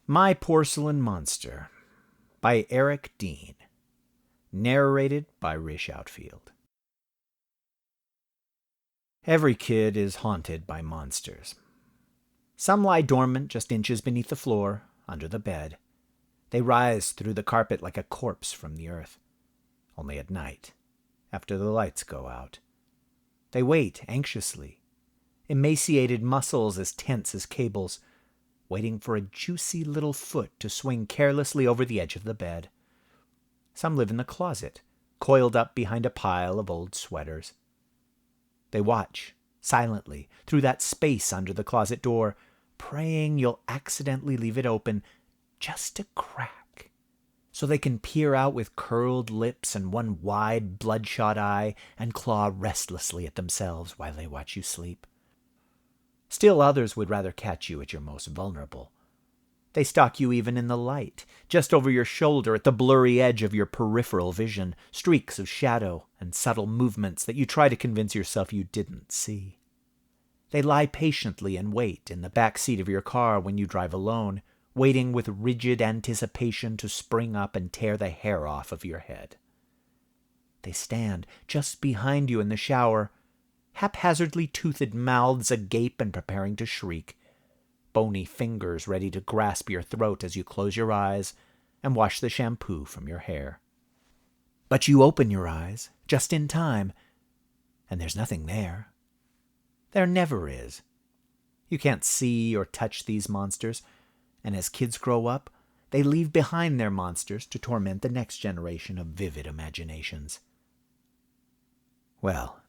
My Porcelain Monster by Eric Dean. Narrated by Rish Outfield. Every kid is haunted by monsters. Some lie dormant just inches beneath the floor, under the bed. They rise through the carpet like a corpse from the earth. Only at night, after the lights go out. They wait anxiously, emaciated muscles as tense as cables, waiting for a juicy little foot to swing carelessly over the edge of the bed. Some live in the closet, coiled up behind a pile of old sweaters. They watch, silently, through that space under the closet door, praying you'll accidentally leave it open just a crack, so they can peer out with curled lips and one wide, bloodshot eye and claw restlessly at themselves while they watch you sleep. Still others would rather catch you at your most vulnerable. They stalk you even in the light, just over your shoulder at the blurry edge of your peripheral vision, streaks of shadow and subtle movements that you try to convince yourself you didn't see. They lie patiently and wait in the back seat of your car when you drive alone, waiting with rigid anticipation to spring up and tear the hair off of your head. They stand just behind you in the shower, haphazardly toothed mouths agape and preparing to shriek, bony fingers ready to grasp your throat as you close your eyes and wash the shampoo from your hair. But you open your eyes just in time, and there's nothing there. There never is. You can't see or touch these monsters, and as kids grow up, they leave behind their monsters to torment the next generation of vivid imaginations. Well,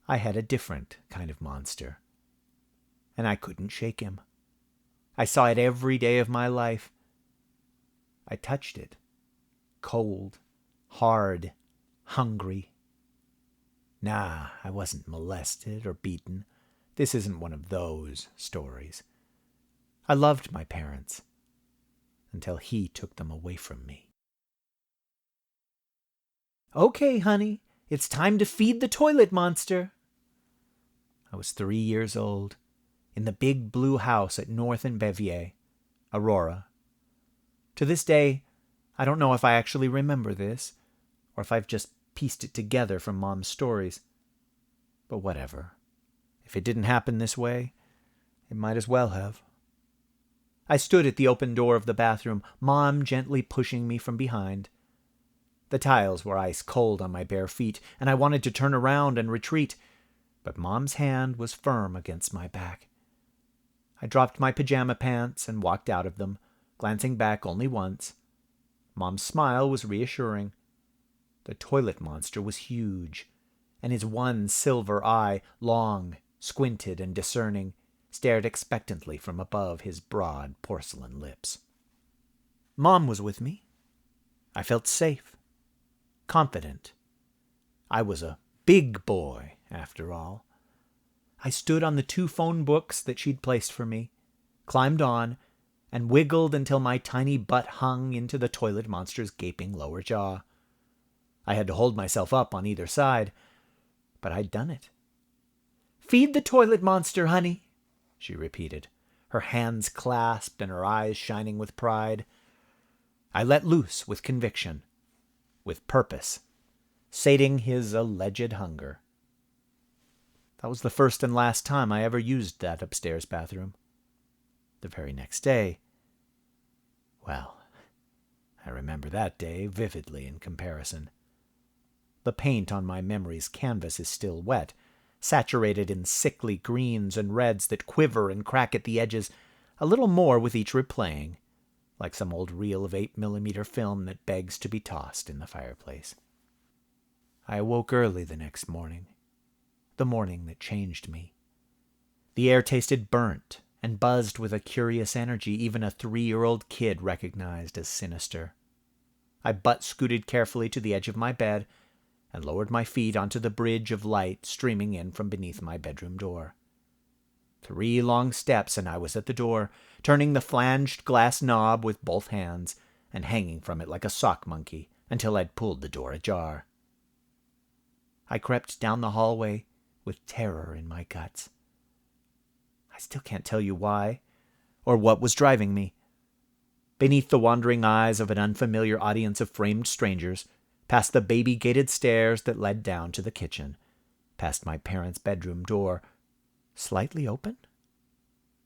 I had a different kind of monster, and I couldn't shake him. I saw it every day of my life. I touched it. Cold, hard, hungry. Nah, I wasn't molested or beaten. This isn't one of those stories. I loved my parents until he took them away from me. Okay, honey, it's time to feed the toilet monster. I was 3 years old, in the big blue house at North and Bevier, Aurora. To this day, I don't know if I actually remember this, or if I've just pieced it together from Mom's stories. But whatever. If it didn't happen this way, it might as well have. I stood at the open door of the bathroom, Mom gently pushing me from behind. The tiles were ice cold on my bare feet, and I wanted to turn around and retreat, but Mom's hand was firm against my back. I dropped my pajama pants and walked out of them, glancing back only once. Mom's smile was reassuring. The toilet monster was huge, and his one silver eye, long, squinted and discerning, stared expectantly from above his broad porcelain lips. Mom was with me. I felt safe, confident. I was a big boy, after all. I stood on the 2 phone books that she'd placed for me, climbed on, and wiggled until my tiny butt hung into the toilet monster's gaping lower jaw. I had to hold myself up on either side, but I'd done it. "Feed the toilet monster, honey," she repeated, her hands clasped and her eyes shining with pride. I let loose with conviction, with purpose, sating his alleged hunger. That was the first and last time I ever used that upstairs bathroom. The very next day, well, I remember that day vividly in comparison. The paint on my memory's canvas is still wet, saturated in sickly greens and reds that quiver and crack at the edges a little more with each replaying, like some old reel of 8mm film that begs to be tossed in the fireplace. I awoke early the next morning, the morning that changed me. The air tasted burnt and buzzed with a curious energy even a 3-year-old kid recognized as sinister. I butt-scooted carefully to the edge of my bed and lowered my feet onto the bridge of light streaming in from beneath my bedroom door. 3 long steps and I was at the door, turning the flanged glass knob with both hands and hanging from it like a sock monkey until I'd pulled the door ajar. I crept down the hallway with terror in my guts. I still can't tell you why or what was driving me. beneath the wandering eyes of an unfamiliar audience of framed strangers, past the baby-gated stairs that led down to the kitchen, past my parents' bedroom door, slightly open?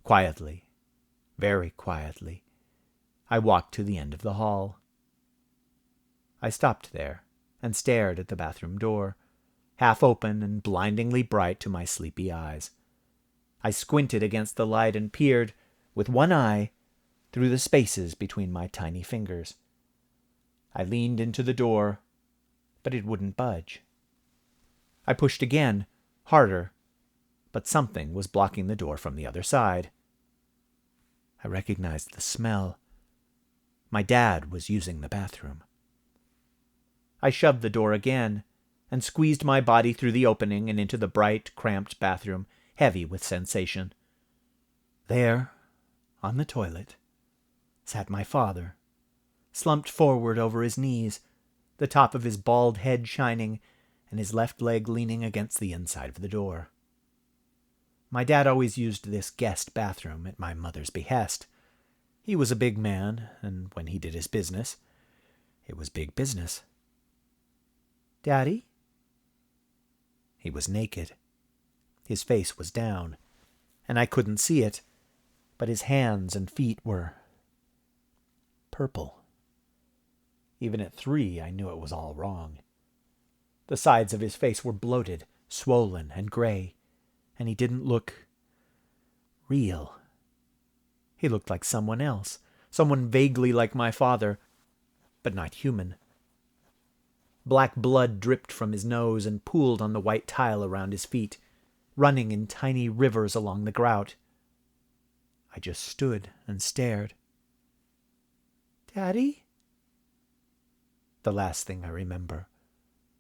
Quietly, very quietly, I walked to the end of the hall. I stopped there and stared at the bathroom door, half open and blindingly bright to my sleepy eyes. I squinted against the light and peered, with one eye, through the spaces between my tiny fingers. I leaned into the door, but it wouldn't budge. I pushed again, harder, but something was blocking the door from the other side. I recognized the smell. My dad was using the bathroom. I shoved the door again and squeezed my body through the opening and into the bright, cramped bathroom, heavy with sensation. There, on the toilet, sat my father, slumped forward over his knees, the top of his bald head shining, and his left leg leaning against the inside of the door. My dad always used this guest bathroom at my mother's behest. He was a big man, and when he did his business, it was big business. "Daddy?" He was naked. His face was down, and I couldn't see it, but his hands and feet were purple. Even at 3, I knew it was all wrong. The sides of his face were bloated, swollen, and gray, and he didn't look real. He looked like someone else, someone vaguely like my father, but not human. Black blood dripped from his nose and pooled on the white tile around his feet, running in tiny rivers along the grout. I just stood and stared. "Daddy?" The last thing I remember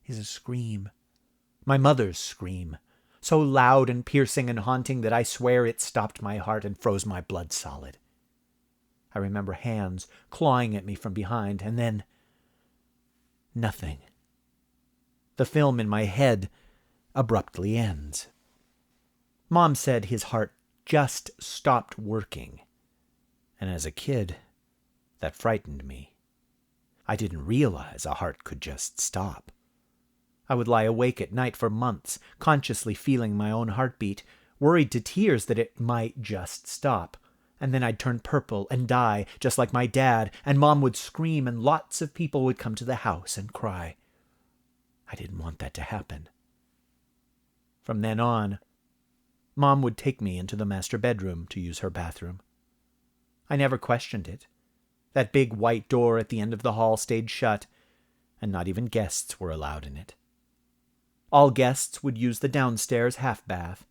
is a scream. My mother's scream, so loud and piercing and haunting that I swear it stopped my heart and froze my blood solid. I remember hands clawing at me from behind, and then nothing. The film in my head abruptly ends. Mom said his heart just stopped working, and as a kid, that frightened me. I didn't realize a heart could just stop. I would lie awake at night for months, consciously feeling my own heartbeat, worried to tears that it might just stop. And then I'd turn purple and die, just like my dad, and Mom would scream, and lots of people would come to the house and cry. I didn't want that to happen. From then on, Mom would take me into the master bedroom to use her bathroom. I never questioned it. That big white door at the end of the hall stayed shut, and not even guests were allowed in it. All guests would use the downstairs half bath,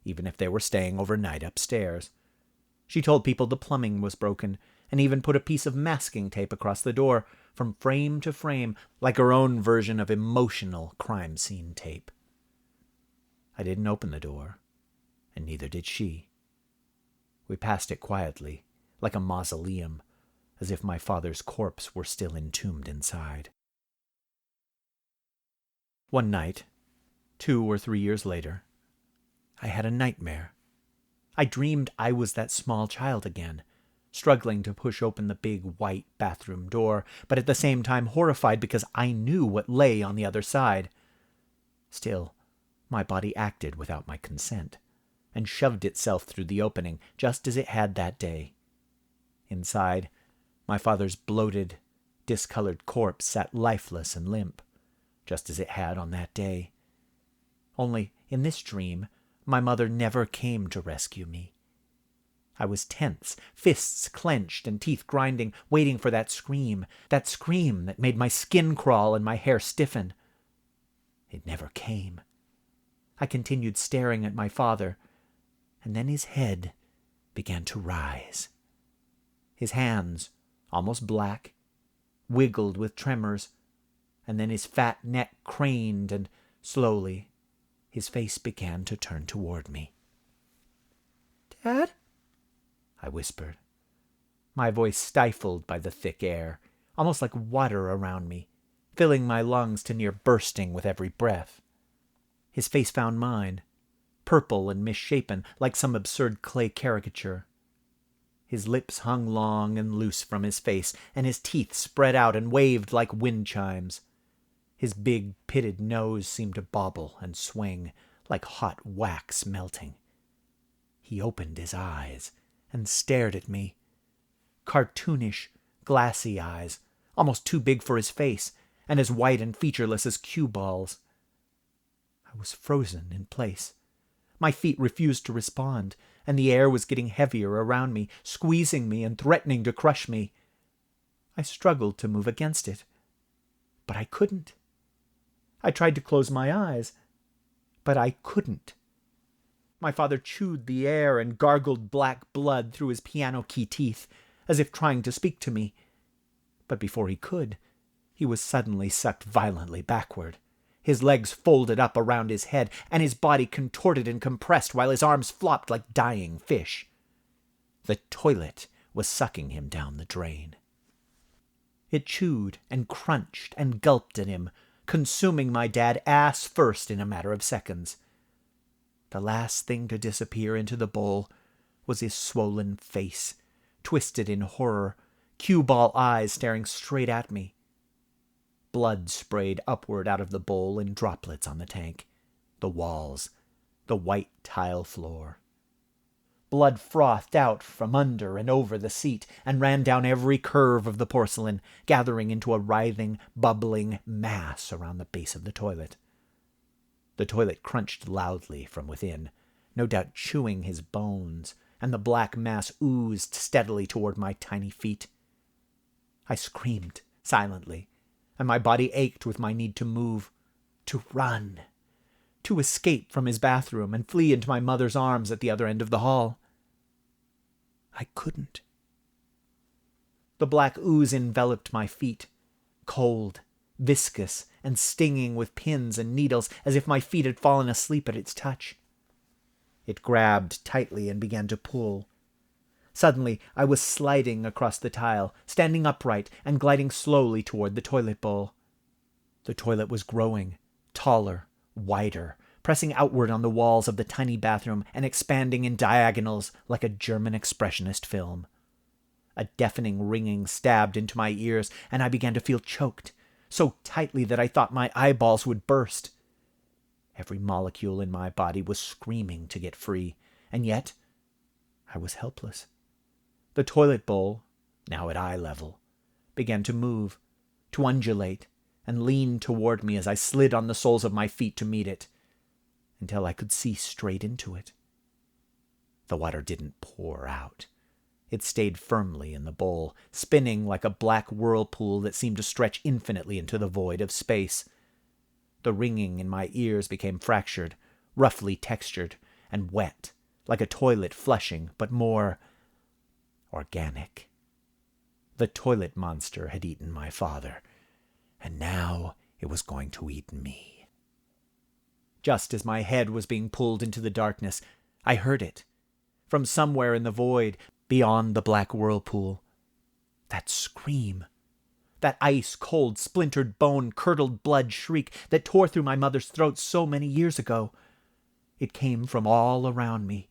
even if they were staying overnight upstairs. She told people the plumbing was broken, and even put a piece of masking tape across the door, from frame to frame, like her own version of emotional crime scene tape. I didn't open the door, and neither did she. We passed it quietly, like a mausoleum, as if my father's corpse were still entombed inside. One night, 2 or 3 years later, I had a nightmare. I dreamed I was that small child again, struggling to push open the big white bathroom door, but at the same time horrified because I knew what lay on the other side. Still, my body acted without my consent, and shoved itself through the opening, just as it had that day. Inside, my father's bloated, discolored corpse sat lifeless and limp, just as it had on that day. Only, in this dream, my mother never came to rescue me. I was tense, fists clenched and teeth grinding, waiting for that scream that made my skin crawl and my hair stiffen. It never came. I continued staring at my father, and then his head began to rise. His hands, almost black, wiggled with tremors, and then his fat neck craned, and slowly his face began to turn toward me. "Dad?" I whispered, my voice stifled by the thick air, almost like water around me, filling my lungs to near bursting with every breath. His face found mine, purple and misshapen, like some absurd clay caricature. His lips hung long and loose from his face, and his teeth spread out and waved like wind chimes. His big, pitted nose seemed to bobble and swing like hot wax melting. He opened his eyes and stared at me. Cartoonish, glassy eyes, almost too big for his face, and as white and featureless as cue balls. I was frozen in place. My feet refused to respond, and the air was getting heavier around me, squeezing me and threatening to crush me. I struggled to move against it, but I couldn't. I tried to close my eyes, but I couldn't. My father chewed the air and gargled black blood through his piano-key teeth, as if trying to speak to me. But before he could, he was suddenly sucked violently backward. His legs folded up around his head, and his body contorted and compressed while his arms flopped like dying fish. The toilet was sucking him down the drain. It chewed and crunched and gulped at him, consuming my dad ass first in a matter of seconds. The last thing to disappear into the bowl was his swollen face, twisted in horror, cue ball eyes staring straight at me. Blood sprayed upward out of the bowl in droplets on the tank, the walls, the white tile floor. Blood frothed out from under and over the seat and ran down every curve of the porcelain, gathering into a writhing, bubbling mass around the base of the toilet. The toilet crunched loudly from within, no doubt chewing his bones, and the black mass oozed steadily toward my tiny feet. I screamed silently, and my body ached with my need to move, to run, to escape from his bathroom and flee into my mother's arms at the other end of the hall. I couldn't. The black ooze enveloped my feet, cold, viscous, and stinging with pins and needles, as if my feet had fallen asleep at its touch. It grabbed tightly and began to pull. Suddenly, I was sliding across the tile, standing upright and gliding slowly toward the toilet bowl. The toilet was growing, taller, wider, pressing outward on the walls of the tiny bathroom and expanding in diagonals like a German expressionist film. A deafening ringing stabbed into my ears, and I began to feel choked, so tightly that I thought my eyeballs would burst. Every molecule in my body was screaming to get free, and yet I was helpless. The toilet bowl, now at eye level, began to move, to undulate, and lean toward me as I slid on the soles of my feet to meet it, until I could see straight into it. The water didn't pour out. It stayed firmly in the bowl, spinning like a black whirlpool that seemed to stretch infinitely into the void of space. The ringing in my ears became fractured, roughly textured, and wet, like a toilet flushing, but more organic. The toilet monster had eaten my father, and now it was going to eat me. Just as my head was being pulled into the darkness, I heard it. From somewhere in the void, beyond the black whirlpool. That scream. That ice-cold, splintered bone, curdled blood shriek that tore through my mother's throat so many years ago. It came from all around me,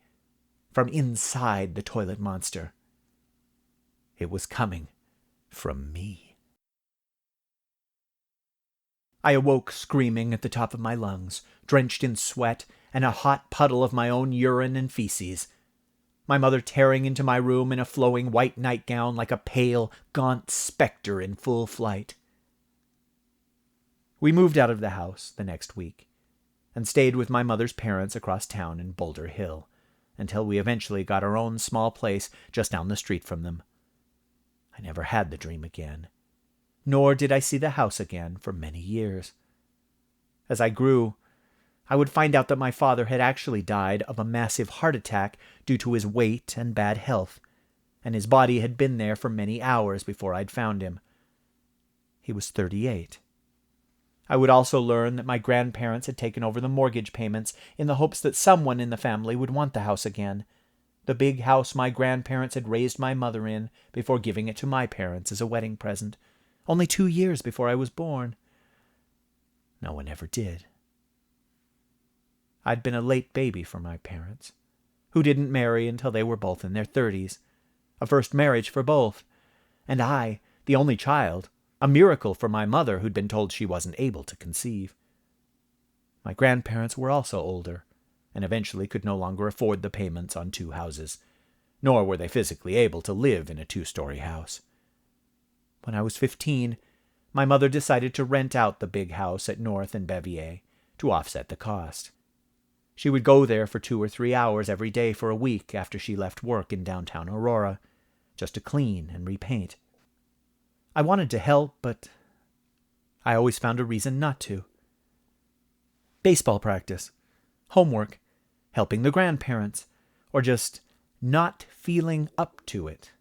from inside the toilet monster. It was coming from me. I awoke screaming at the top of my lungs, drenched in sweat and a hot puddle of my own urine and feces. My mother tearing into my room in a flowing white nightgown like a pale, gaunt specter in full flight. We moved out of the house the next week and stayed with my mother's parents across town in Boulder Hill until we eventually got our own small place just down the street from them. I never had the dream again, nor did I see the house again for many years. As I grew, I would find out that my father had actually died of a massive heart attack due to his weight and bad health, and his body had been there for many hours before I'd found him. He was 38. I would also learn that my grandparents had taken over the mortgage payments in the hopes that someone in the family would want the house again, the big house my grandparents had raised my mother in before giving it to my parents as a wedding present, only 2 years before I was born. No one ever did. I'd been a late baby for my parents, who didn't marry until they were both in their 30s, a first marriage for both. And I, the only child, a miracle for my mother who'd been told she wasn't able to conceive. My grandparents were also older, and eventually could no longer afford the payments on 2 houses, nor were they physically able to live in a 2-story house. When I was 15, my mother decided to rent out the big house at North and Bevier to offset the cost. She would go there for 2 or 3 hours every day for a week after she left work in downtown Aurora, just to clean and repaint. I wanted to help, but I always found a reason not to. Baseball practice, homework, helping the grandparents, or just not feeling up to it.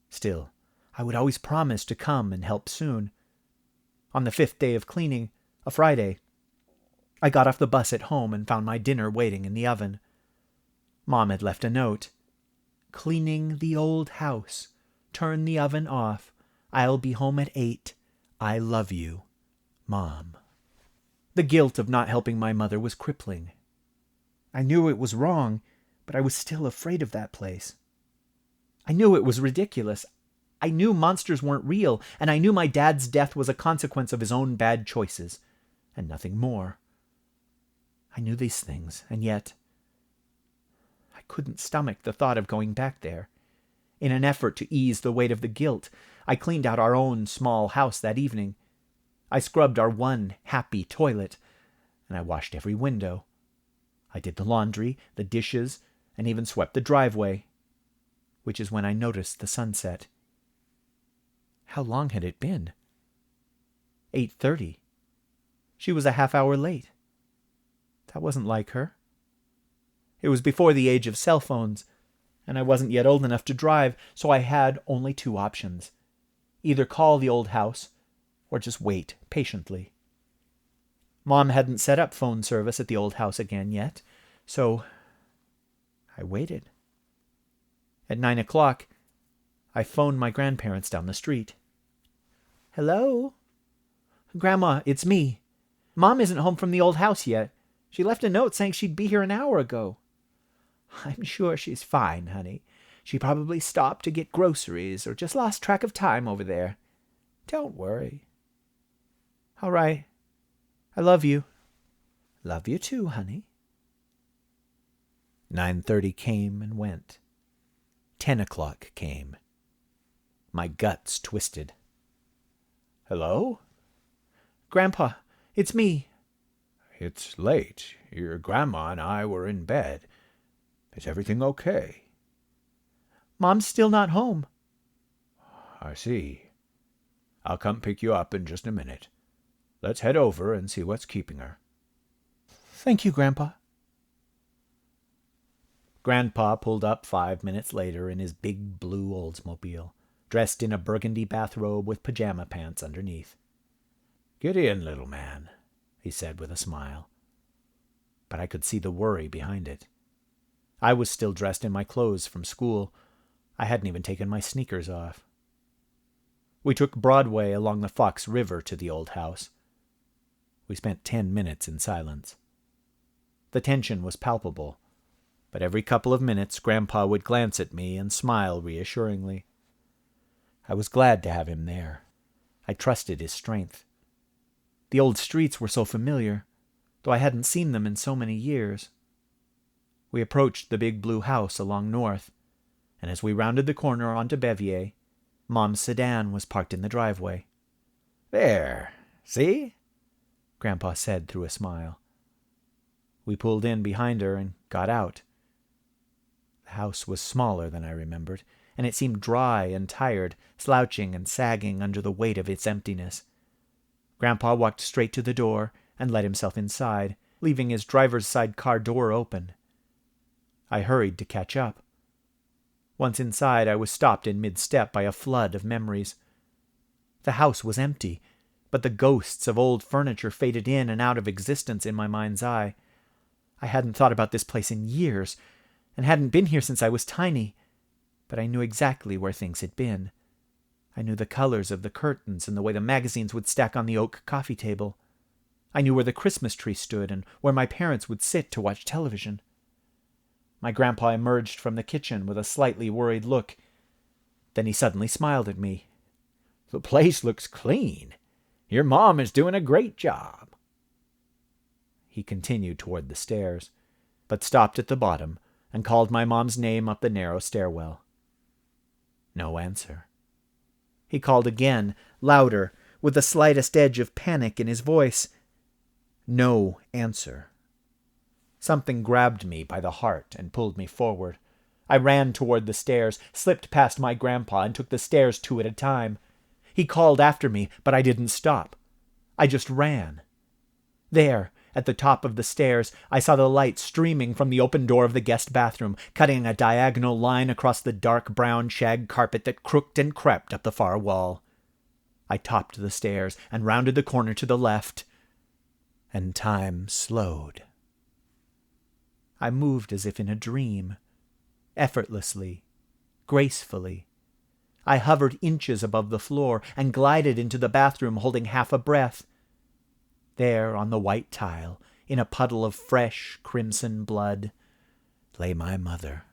Still, I would always promise to come and help soon. On the 5th day of cleaning, a Friday, I got off the bus at home and found my dinner waiting in the oven. Mom had left a note. "Cleaning the old house. Turn the oven off. I'll be home at 8. I love you. Mom." The guilt of not helping my mother was crippling. I knew it was wrong, but I was still afraid of that place. I knew it was ridiculous. I knew monsters weren't real, and I knew my dad's death was a consequence of his own bad choices, and nothing more. I knew these things, and yet I couldn't stomach the thought of going back there. In an effort to ease the weight of the guilt, I cleaned out our own small house that evening. I scrubbed our one happy toilet, and I washed every window. I did the laundry, the dishes, and even swept the driveway, which is when I noticed the sunset. How long had it been? 8:30. She was a half-hour late. That wasn't like her. It was before the age of cell phones, and I wasn't yet old enough to drive, so I had only 2 options. Either call the old house, or just wait patiently. Mom hadn't set up phone service at the old house again yet, so I waited. At 9 o'clock, I phoned my grandparents down the street. "Hello? Grandma, it's me. Mom isn't home from the old house yet. She left a note saying she'd be here an hour ago." "I'm sure she's fine, honey. She probably stopped to get groceries or just lost track of time over there. Don't worry." "All right. I love you." "Love you too, honey." 9:30 came and went. 10 o'clock came. My guts twisted. "Hello?" "Grandpa, it's me." "It's late. Your grandma and I were in bed. Is everything okay?" "Mom's still not home." "I see. I'll come pick you up in just a minute. Let's head over and see what's keeping her." "Thank you, Grandpa." Grandpa pulled up 5 minutes later in his big blue Oldsmobile, dressed in a burgundy bathrobe with pajama pants underneath. "Get in, little man," he said with a smile. But I could see the worry behind it. I was still dressed in my clothes from school. I hadn't even taken my sneakers off. We took Broadway along the Fox River to the old house. We spent 10 minutes in silence. The tension was palpable, but every couple of minutes Grandpa would glance at me and smile reassuringly. I was glad to have him there. I trusted his strength. The old streets were so familiar, though I hadn't seen them in so many years. We approached the big blue house along North, and as we rounded the corner onto Bevier, Mom's sedan was parked in the driveway. "There, see?" Grandpa said through a smile. We pulled in behind her and got out. The house was smaller than I remembered, and it seemed dry and tired, slouching and sagging under the weight of its emptiness. Grandpa walked straight to the door and let himself inside, leaving his driver's side car door open. I hurried to catch up. Once inside, I was stopped in mid-step by a flood of memories. The house was empty, but the ghosts of old furniture faded in and out of existence in my mind's eye. I hadn't thought about this place in years, and hadn't been here since I was tiny, but I knew exactly where things had been. I knew the colors of the curtains and the way the magazines would stack on the oak coffee table. I knew where the Christmas tree stood and where my parents would sit to watch television. My grandpa emerged from the kitchen with a slightly worried look. Then he suddenly smiled at me. "The place looks clean. Your mom is doing a great job." He continued toward the stairs, but stopped at the bottom and called my mom's name up the narrow stairwell. No answer. He called again, louder, with the slightest edge of panic in his voice. No answer. Something grabbed me by the heart and pulled me forward. I ran toward the stairs, slipped past my grandpa, and took the stairs 2 at a time. He called after me, but I didn't stop. I just ran. There, at the top of the stairs, I saw the light streaming from the open door of the guest bathroom, cutting a diagonal line across the dark brown shag carpet that crooked and crept up the far wall. I topped the stairs and rounded the corner to the left, and time slowed. I moved as if in a dream, effortlessly, gracefully. I hovered inches above the floor and glided into the bathroom holding half a breath. There, on the white tile, in a puddle of fresh, crimson blood, lay my mother.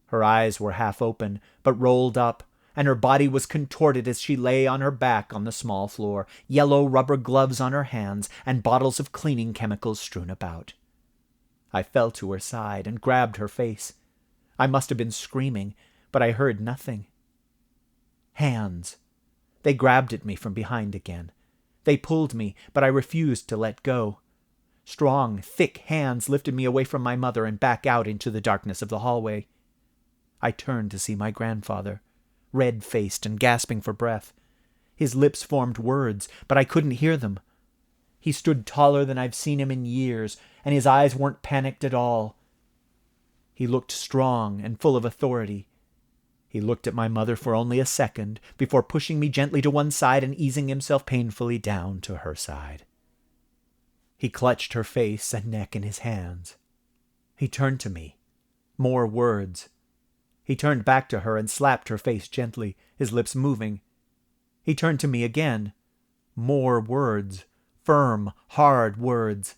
Her eyes were half open, but rolled up, and her body was contorted as she lay on her back on the small floor, yellow rubber gloves on her hands, and bottles of cleaning chemicals strewn about. I fell to her side and grabbed her face. I must have been screaming, but I heard nothing. Hands. They grabbed at me from behind again. They pulled me, but I refused to let go. Strong, thick hands lifted me away from my mother and back out into the darkness of the hallway. I turned to see my grandfather, red-faced and gasping for breath. His lips formed words, but I couldn't hear them. He stood taller than I've seen him in years, and his eyes weren't panicked at all. He looked strong and full of authority. He looked at my mother for only a second before pushing me gently to one side and easing himself painfully down to her side. He clutched her face and neck in his hands. He turned to me. More words. He turned back to her and slapped her face gently, his lips moving. He turned to me again. More words. Firm, hard words.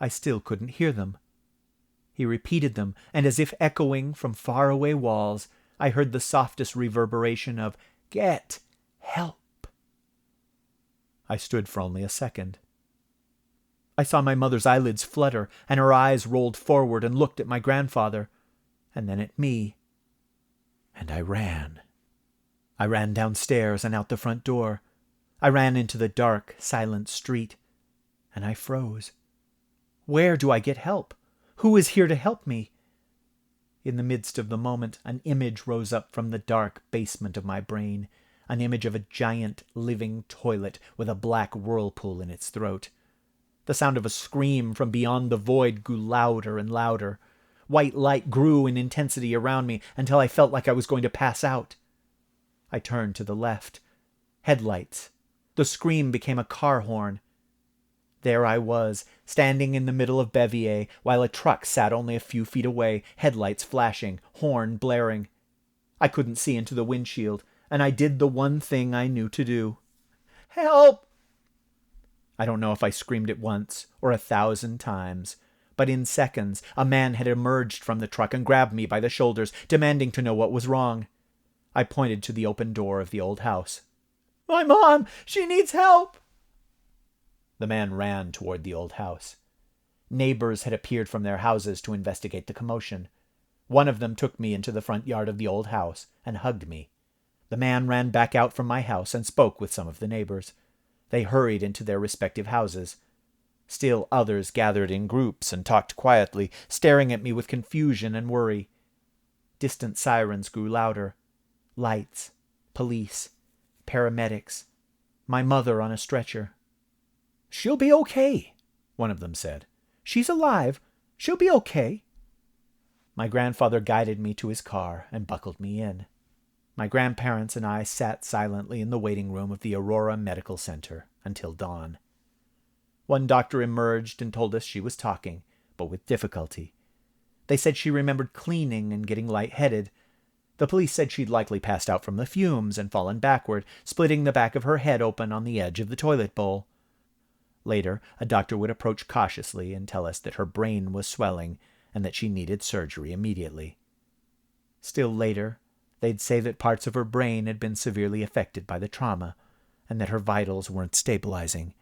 I still couldn't hear them. He repeated them, and as if echoing from faraway walls, I heard the softest reverberation of, "Get help." I stood for only a second. I saw my mother's eyelids flutter, and her eyes rolled forward and looked at my grandfather, and then at me. And I ran. I ran downstairs and out the front door. I ran into the dark, silent street, and I froze. Where do I get help? Who is here to help me? In the midst of the moment, an image rose up from the dark basement of my brain, an image of a giant, living toilet with a black whirlpool in its throat. The sound of a scream from beyond the void grew louder and louder. White light grew in intensity around me until I felt like I was going to pass out. I turned to the left. Headlights. The scream became a car horn. There I was, standing in the middle of Bevier, while a truck sat only a few feet away, headlights flashing, horn blaring. I couldn't see into the windshield, and I did the one thing I knew to do. "Help!" I don't know if I screamed it once or 1,000 times, but in seconds a man had emerged from the truck and grabbed me by the shoulders, demanding to know what was wrong. I pointed to the open door of the old house. "My mom! She needs help!" The man ran toward the old house. Neighbors had appeared from their houses to investigate the commotion. One of them took me into the front yard of the old house and hugged me. The man ran back out from my house and spoke with some of the neighbors. They hurried into their respective houses. Still others gathered in groups and talked quietly, staring at me with confusion and worry. Distant sirens grew louder. Lights, police, paramedics, my mother on a stretcher. "She'll be okay," one of them said. "She's alive. She'll be okay." My grandfather guided me to his car and buckled me in. My grandparents and I sat silently in the waiting room of the Aurora Medical Center until dawn. One doctor emerged and told us she was talking, but with difficulty. They said she remembered cleaning and getting lightheaded. The police said she'd likely passed out from the fumes and fallen backward, splitting the back of her head open on the edge of the toilet bowl. Later, a doctor would approach cautiously and tell us that her brain was swelling and that she needed surgery immediately. Still later, they'd say that parts of her brain had been severely affected by the trauma, and that her vitals weren't stabilizing.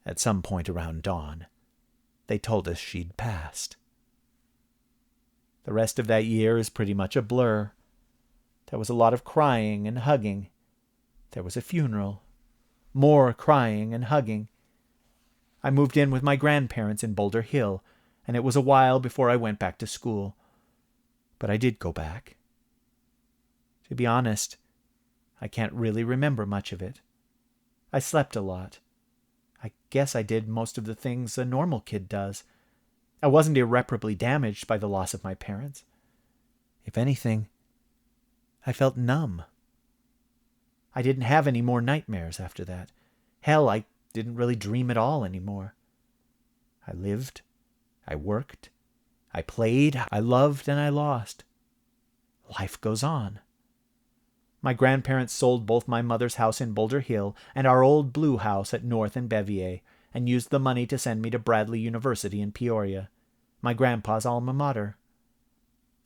At some point around dawn, they told us she'd passed. The rest of that year is pretty much a blur. There was a lot of crying and hugging. There was a funeral. More crying and hugging. I moved in with my grandparents in Boulder Hill, and it was a while before I went back to school. But I did go back. To be honest, I can't really remember much of it. I slept a lot. I guess I did most of the things a normal kid does. I wasn't irreparably damaged by the loss of my parents. If anything, I felt numb. I didn't have any more nightmares after that. Hell, I didn't really dream at all anymore. I lived, I worked, I played, I loved, and I lost. Life goes on. My grandparents sold both my mother's house in Boulder Hill and our old blue house at North and Bevier, and used the money to send me to Bradley University in Peoria, my grandpa's alma mater.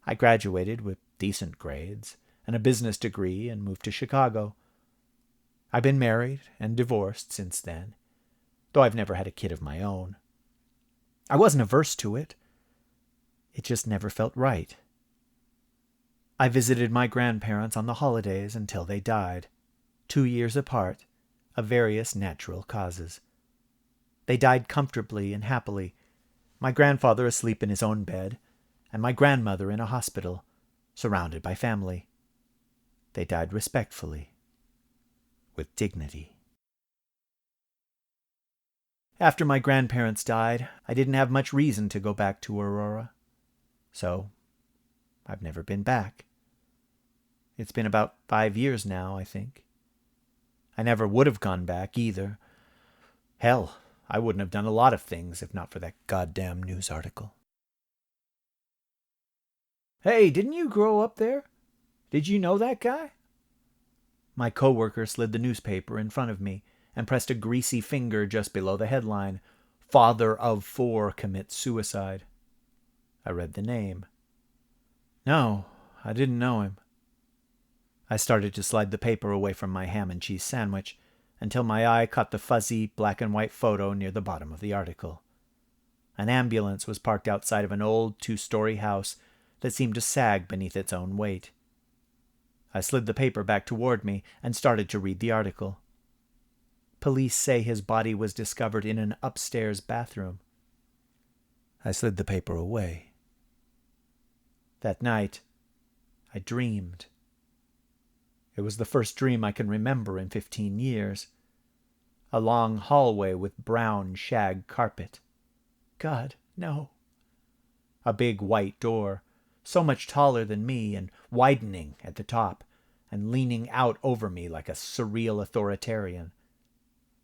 I graduated with decent grades and a business degree and moved to Chicago. I've been married and divorced since then, though I've never had a kid of my own. I wasn't averse to it. It just never felt right. I visited my grandparents on the holidays until they died, 2 years apart, of various natural causes. They died comfortably and happily, my grandfather asleep in his own bed, and my grandmother in a hospital, surrounded by family. They died respectfully, with dignity. After my grandparents died, I didn't have much reason to go back to Aurora. So, I've never been back. It's been about 5 years now, I think. I never would have gone back either. Hell, I wouldn't have done a lot of things if not for that goddamn news article. Hey, didn't you grow up there? Did you know that guy? My coworker slid the newspaper in front of me and pressed a greasy finger just below the headline, "Father of 4 commits suicide." I read the name. No, I didn't know him. I started to slide the paper away from my ham and cheese sandwich until my eye caught the fuzzy black and white photo near the bottom of the article. An ambulance was parked outside of an old 2-story house that seemed to sag beneath its own weight. I slid the paper back toward me and started to read the article. Police say his body was discovered in an upstairs bathroom. I slid the paper away. That night, I dreamed. It was the first dream I can remember in 15 years. A long hallway with brown shag carpet. God, no. A big white door, so much taller than me and widening at the top and leaning out over me like a surreal authoritarian.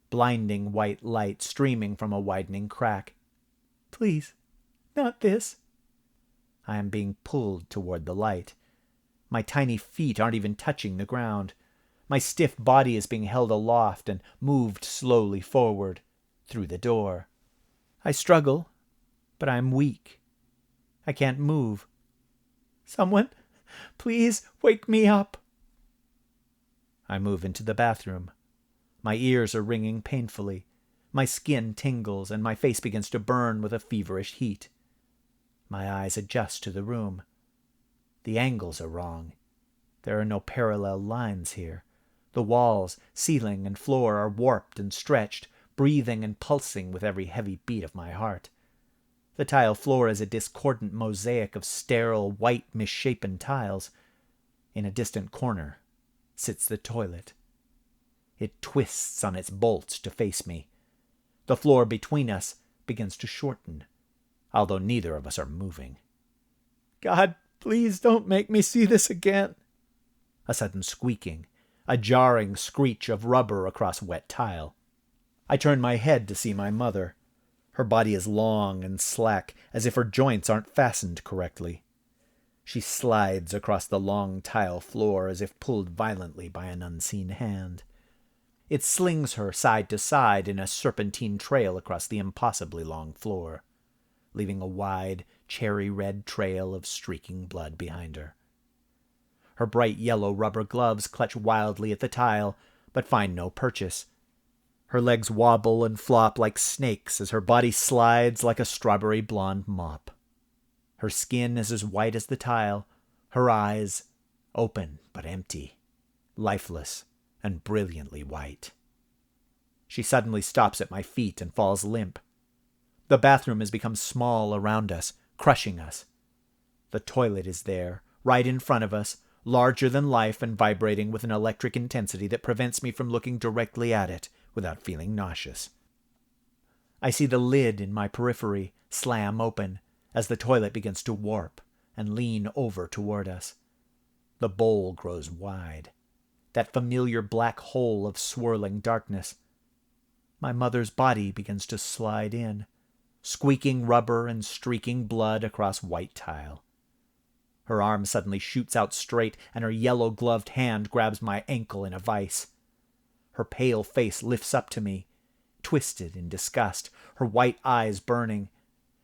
Blinding white light streaming from a widening crack. Please, not this. I am being pulled toward the light. My tiny feet aren't even touching the ground. My stiff body is being held aloft and moved slowly forward, through the door. I struggle, but I am weak. I can't move. Someone, please wake me up. I move into the bathroom. My ears are ringing painfully. My skin tingles and my face begins to burn with a feverish heat. My eyes adjust to the room. The angles are wrong. There are no parallel lines here. The walls, ceiling, and floor are warped and stretched, breathing and pulsing with every heavy beat of my heart. The tile floor is a discordant mosaic of sterile, white, misshapen tiles. In a distant corner sits the toilet. It twists on its bolts to face me. The floor between us begins to shorten, although neither of us are moving. God, please don't make me see this again. A sudden squeaking, a jarring screech of rubber across wet tile. I turn my head to see my mother. Her body is long and slack, as if her joints aren't fastened correctly. She slides across the long tile floor as if pulled violently by an unseen hand. It slings her side to side in a serpentine trail across the impossibly long floor, leaving a wide, cherry-red trail of streaking blood behind her. Her bright yellow rubber gloves clutch wildly at the tile, but find no purchase. Her legs wobble and flop like snakes as her body slides like a strawberry blonde mop. Her skin is as white as the tile, her eyes open but empty, lifeless and brilliantly white. She suddenly stops at my feet and falls limp. The bathroom has become small around us, crushing us. The toilet is there, right in front of us, larger than life and vibrating with an electric intensity that prevents me from looking directly at it without feeling nauseous. I see the lid in my periphery slam open as the toilet begins to warp and lean over toward us. The bowl grows wide, that familiar black hole of swirling darkness. My mother's body begins to slide in, squeaking rubber and streaking blood across white tile. Her arm suddenly shoots out straight, and her yellow-gloved hand grabs my ankle in a vice. Her pale face lifts up to me, twisted in disgust, her white eyes burning.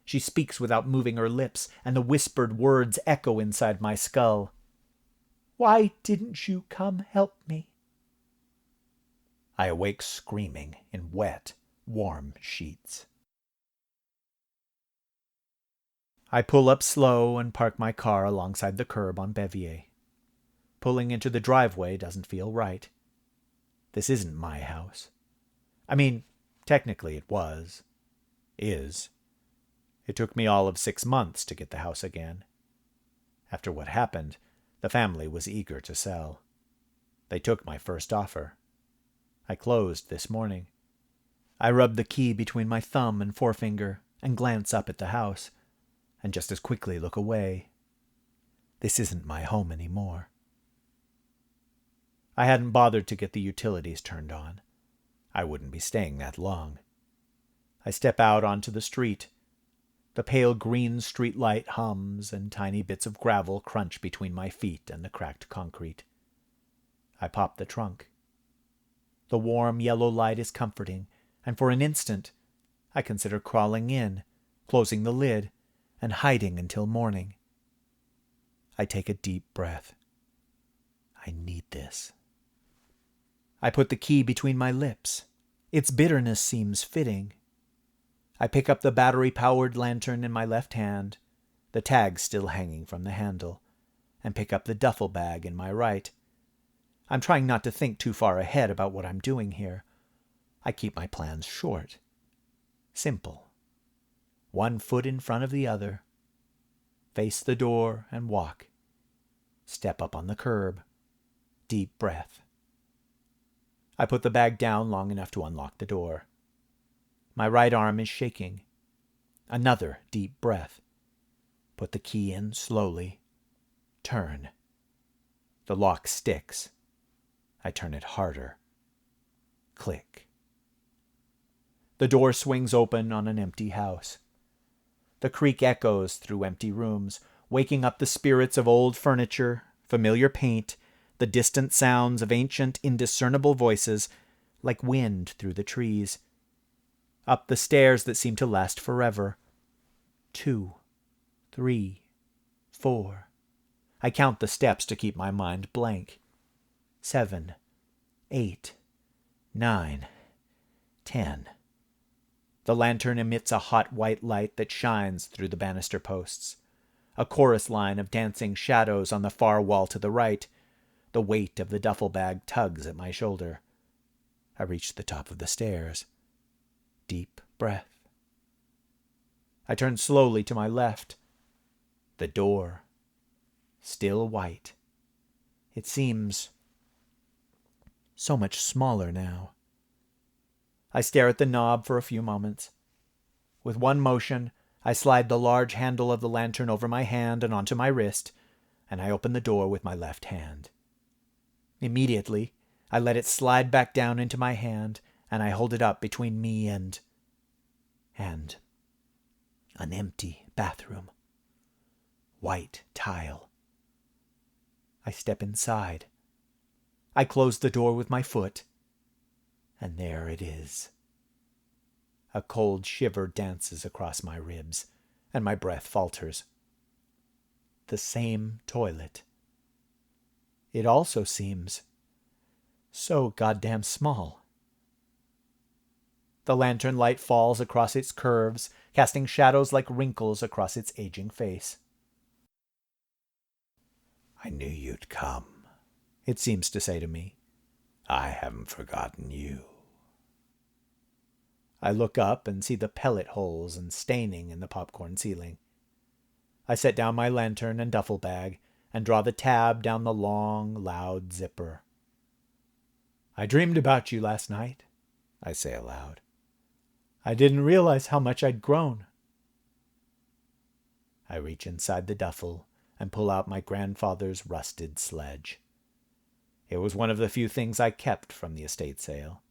She speaks without moving her lips, and the whispered words echo inside my skull. "Why didn't you come help me?" I awake screaming in wet, warm sheets. I pull up slow and park my car alongside the curb on Bevier. Pulling into the driveway doesn't feel right. This isn't my house. I mean, technically it was. Is. It took me all of 6 months to get the house again. After what happened, the family was eager to sell. They took my first offer. I closed this morning. I rub the key between my thumb and forefinger and glance up at the house, and just as quickly look away. This isn't my home anymore. I hadn't bothered to get the utilities turned on. I wouldn't be staying that long. I step out onto the street. The pale green street light hums, and tiny bits of gravel crunch between my feet and the cracked concrete. I pop the trunk. The warm yellow light is comforting, and for an instant I consider crawling in, closing the lid, and hiding until morning. I take a deep breath. I need this. I put the key between my lips. Its bitterness seems fitting. I pick up the battery-powered lantern in my left hand, the tag still hanging from the handle, and pick up the duffel bag in my right. I'm trying not to think too far ahead about what I'm doing here. I keep my plans short. Simple. 1 foot in front of the other. Face the door and walk. Step up on the curb. Deep breath. I put the bag down long enough to unlock the door. My right arm is shaking. Another deep breath. Put the key in slowly. Turn. The lock sticks. I turn it harder. Click. The door swings open on an empty house. The creak echoes through empty rooms, waking up the spirits of old furniture, familiar paint, the distant sounds of ancient, indiscernible voices, like wind through the trees. Up the stairs that seem to last forever. 2, 3, 4. I count the steps to keep my mind blank. 7, 8, 9, 10. The lantern emits a hot white light that shines through the banister posts. A chorus line of dancing shadows on the far wall to the right. The weight of the duffel bag tugs at my shoulder. I reach the top of the stairs. Deep breath. I turn slowly to my left. The door. Still white. It seems so much smaller now. I stare at the knob for a few moments. With one motion, I slide the large handle of the lantern over my hand and onto my wrist, and I open the door with my left hand. Immediately, I let it slide back down into my hand, and I hold it up between me and an empty bathroom. White tile. I step inside. I close the door with my foot, and there it is. A cold shiver dances across my ribs. and my breath falters. The same toilet. It also seems so goddamn small. The lantern light falls across its curves, casting shadows like wrinkles across its aging face. I knew you'd come, it seems to say to me. I haven't forgotten you. I look up and see the pellet holes and staining in the popcorn ceiling. I set down my lantern and duffel bag and draw the tab down the long, loud zipper. I dreamed about you last night, I say aloud. I didn't realize how much I'd grown. I reach inside the duffel and pull out my grandfather's rusted sledge. It was one of the few things I kept from the estate sale.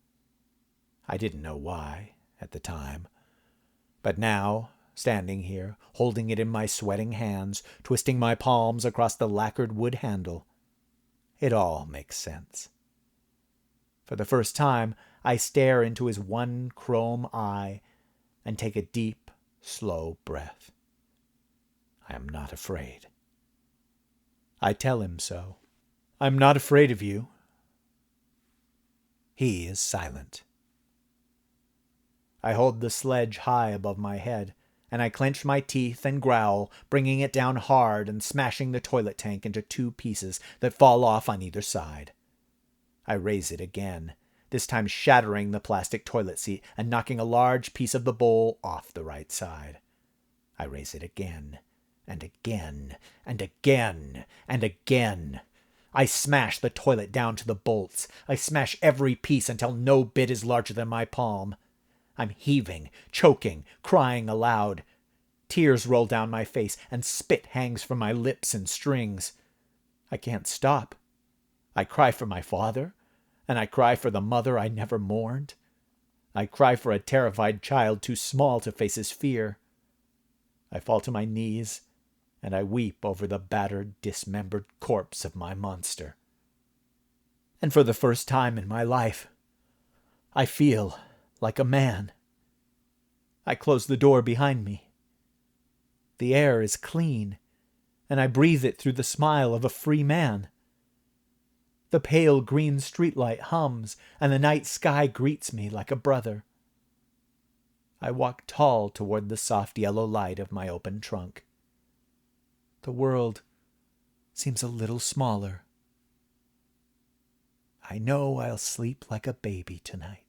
I didn't know why at the time, but now, standing here, holding it in my sweating hands, twisting my palms across the lacquered wood handle, it all makes sense. For the first time, I stare into his one chrome eye and take a deep, slow breath. I am not afraid. I tell him so. I'm not afraid of you. He is silent. I hold the sledge high above my head, and I clench my teeth and growl, bringing it down hard and smashing the toilet tank into 2 pieces that fall off on either side. I raise it again, this time shattering the plastic toilet seat and knocking a large piece of the bowl off the right side. I raise it again, and again, and again, and again. I smash the toilet down to the bolts. I smash every piece until no bit is larger than my palm. I'm heaving, choking, crying aloud. Tears roll down my face, and spit hangs from my lips in strings. I can't stop. I cry for my father, and I cry for the mother I never mourned. I cry for a terrified child too small to face his fear. I fall to my knees, and I weep over the battered, dismembered corpse of my monster. And for the first time in my life, I feel like a man. I close the door behind me. The air is clean, and I breathe it through the smile of a free man. The pale green streetlight hums, and the night sky greets me like a brother. I walk tall toward the soft yellow light of my open trunk. The world seems a little smaller. I know I'll sleep like a baby tonight.